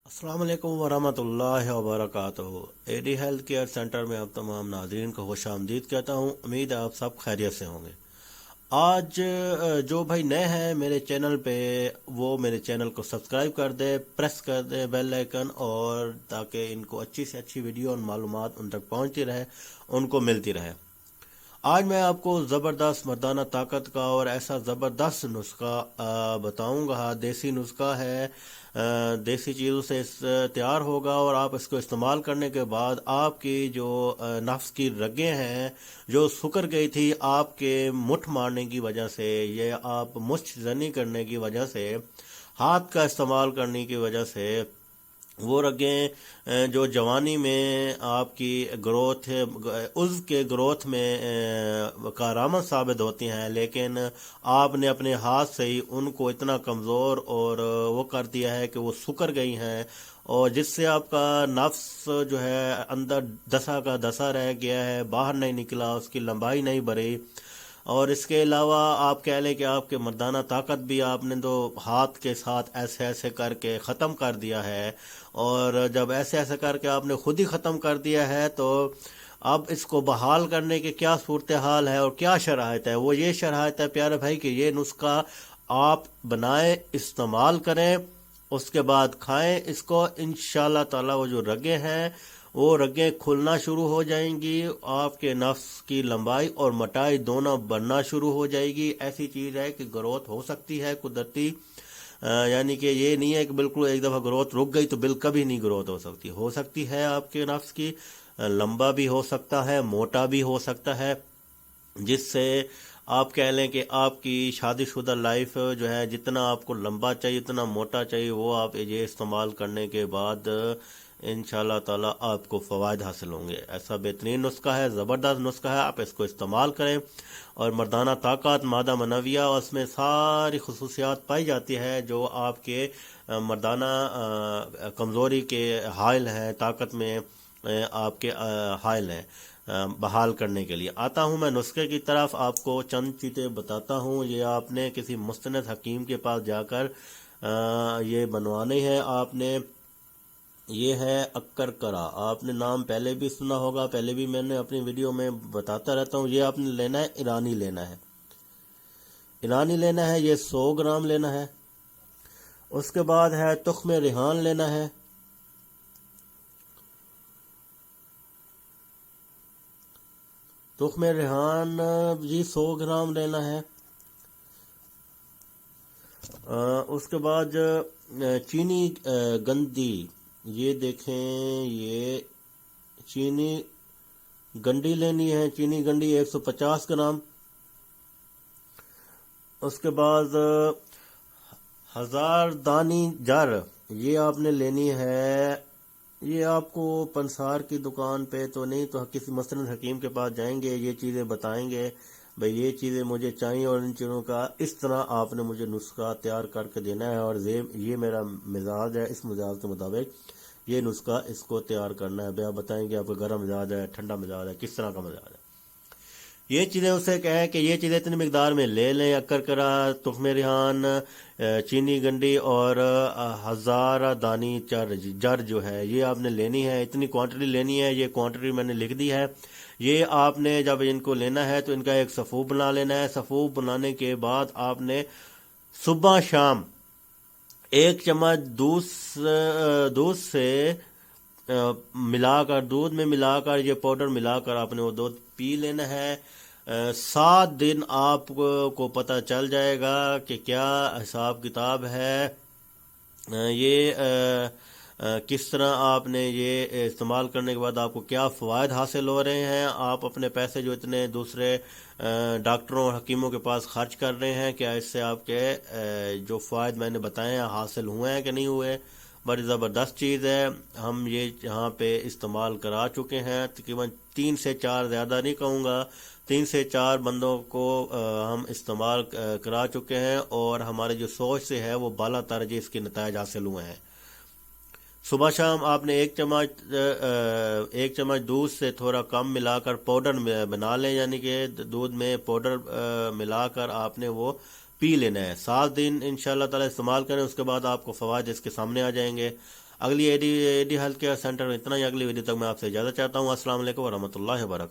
अस्सलाम वालेकुम वरहमतुल्लाहि वबरकातुहू। एडी हेल्थ केयर सेंटर में आप तमाम नाज़रीन को खुश आमदीद कहता हूँ। उम्मीद है आप सब खैरियत से होंगे। आज जो भाई नए हैं मेरे चैनल पे, वो मेरे चैनल को सब्सक्राइब कर दे, प्रेस कर दे बेल आइकन, और ताकि इनको अच्छी से अच्छी वीडियो और मालूमात उन तक पहुँचती रहे, उनको मिलती रहे। आज मैं आपको ज़बरदस्त मर्दाना ताकत का और ऐसा ज़बरदस्त नुस्खा बताऊंगा। देसी नुस्खा है, देसी चीज़ों से तैयार होगा, और आप इसको इस्तेमाल करने के बाद आपकी जो नफ्स की रगें हैं जो सुकर गई थी आपके मुठ मारने की वजह से, ये आप मुश्त जनी करने की वजह से, हाथ का इस्तेमाल करने की वजह से, वो रगें जो जवानी में आपकी ग्रोथ उज़्व के ग्रोथ में कारआमद साबित होती हैं, लेकिन आपने अपने हाथ से ही उनको इतना कमज़ोर और वो कर दिया है कि वो सुकर गई हैं, और जिससे आपका नफ्स जो है अंदर दसा का दसा रह गया है, बाहर नहीं निकला, उसकी लंबाई नहीं बढ़ी। और इसके अलावा आप कह लें कि आपके मर्दाना ताकत भी आपने तो हाथ के साथ ऐसे ऐसे करके ख़त्म कर दिया है, और जब ऐसे ऐसे करके आपने खुद ही ख़त्म कर दिया है, तो अब इसको बहाल करने की क्या सूरत हाल है और क्या शराइत है। वो ये शराइत है प्यारे भाई कि ये नुस्खा आप बनाएं, इस्तेमाल करें, उसके बाद खाएं इसको। इंशाल्लाह ताला वो जो रगें हैं वो रगें खुलना शुरू हो जाएंगी, आपके नफ्स की लंबाई और मोटाई दोनों बढ़ना शुरू हो जाएगी। ऐसी चीज़ है कि ग्रोथ हो सकती है कुदरती, यानी कि ये नहीं है कि बिल्कुल एक दफ़ा ग्रोथ रुक गई तो बिल्कुल कभी नहीं ग्रोथ हो सकती है आपके नफ्स की। लंबा भी हो सकता है, मोटा भी हो सकता है, जिससे आप कह लें कि आपकी शादीशुदा लाइफ जो है, जितना आपको लंबा चाहिए, जितना मोटा चाहिए, वो आप ये इस्तेमाल करने के बाद इंशाल्लाह ताला आपको फ़वाद हासिल होंगे। ऐसा बेहतरीन नुस्खा है, ज़बरदस्त नुस्खा है, आप इसको इस्तेमाल करें। और मर्दाना ताकत, मादा मनविया, उसमें सारी खसूसियात पाई जाती है जो आपके मर्दाना कमज़ोरी के हाइल हैं, ताकत में आपके हाइल हैं, बहाल करने के लिए। आता हूँ मैं नुस्खे की तरफ, आपको चंद चीज़ें बताता हूँ। ये आपने किसी मुस्तनद हकीम के पास जाकर ये बनवाने हैं आपने। ये है अक्कर करा, आपने नाम पहले भी सुना होगा, पहले भी मैंने अपनी वीडियो में बताता रहता हूँ। ये आपने लेना है, ईरानी लेना है, ईरानी लेना है, ये 100 ग्राम लेना है। उसके बाद है तुख्म रिहान लेना है, तुख्म रिहान जी 100 ग्राम लेना है। उसके बाद चीनी गंदी, ये देखें, ये चीनी गंडी लेनी है, चीनी गंडी 150 ग्राम। उसके बाद हजार दानी जर, ये आपने लेनी है। ये आपको पंसार की दुकान पे तो नहीं, तो किसी मसलन हकीम के पास जाएंगे, ये चीज़ें बताएंगे, भाई ये चीज़ें मुझे चाहिए, और इन चीज़ों का इस तरह आपने मुझे नुस्खा तैयार करके देना है, और ये मेरा मिजाज है, इस मिजाज के मुताबिक ये नुस्खा इसको तैयार करना है। भैया बताएंगे आपका गर्म मिजाज है, ठंडा मिजाज है, किस तरह का मिजाज है। ये चीज़ें उसे कहें कि ये चीज़ें इतनी मिकदार में ले लें। अक्कर करा, तुख्म रिहान, चीनी गंडी और हज़ार दानी जर जो है, ये आपने लेनी है, इतनी क्वांटिटी लेनी है। ये क्वांटिटी मैंने लिख दी है। ये आपने जब इनको लेना है तो इनका एक सफ़ूफ बना लेना है। सफ़ूफ बनाने के बाद आपने सुबह शाम 1 चम्मच दूध से मिलाकर, दूध में मिलाकर, ये पाउडर मिलाकर आपने वो दूध पी लेना है। 7 दिन आपको पता चल जाएगा कि क्या हिसाब किताब है। ये किस तरह आपने ये इस्तेमाल करने के बाद आपको क्या फ़वाद हासिल हो रहे हैं। आप अपने पैसे जो इतने दूसरे डॉक्टरों और हकीमों के पास खर्च कर रहे हैं, क्या इससे आपके जो फ़वाद मैंने बताए हैं हासिल हुए हैं कि नहीं हुए। बड़ी ज़बरदस्त चीज़ है, हम ये यहाँ पे इस्तेमाल करा चुके हैं। तकरीबन 3 से 4, ज़्यादा नहीं कहूँगा, 3 से 4 बंदों को हम इस्तेमाल करा चुके हैं, और हमारे जो सोच से है वो बाला तरजे इसके नतायज हासिल हुए हैं। सुबह शाम आपने 1 चम्मच दूध से थोड़ा कम मिलाकर पाउडर बना लें, यानी कि दूध में पाउडर मिलाकर आपने वो पी लेना है। 7 दिन इंशाल्लाह ताला इस्तेमाल करें, उसके बाद आपको फ़वाद इसके सामने आ जाएंगे। اگلی اے ڈی ہیلتھ کیئر سینٹر میں اتنا ہی. اگلی ویڈیو تک میں آپ سے اجازت چاہتا ہوں. السلام علیکم ورحمۃ اللہ وبرکاتہ.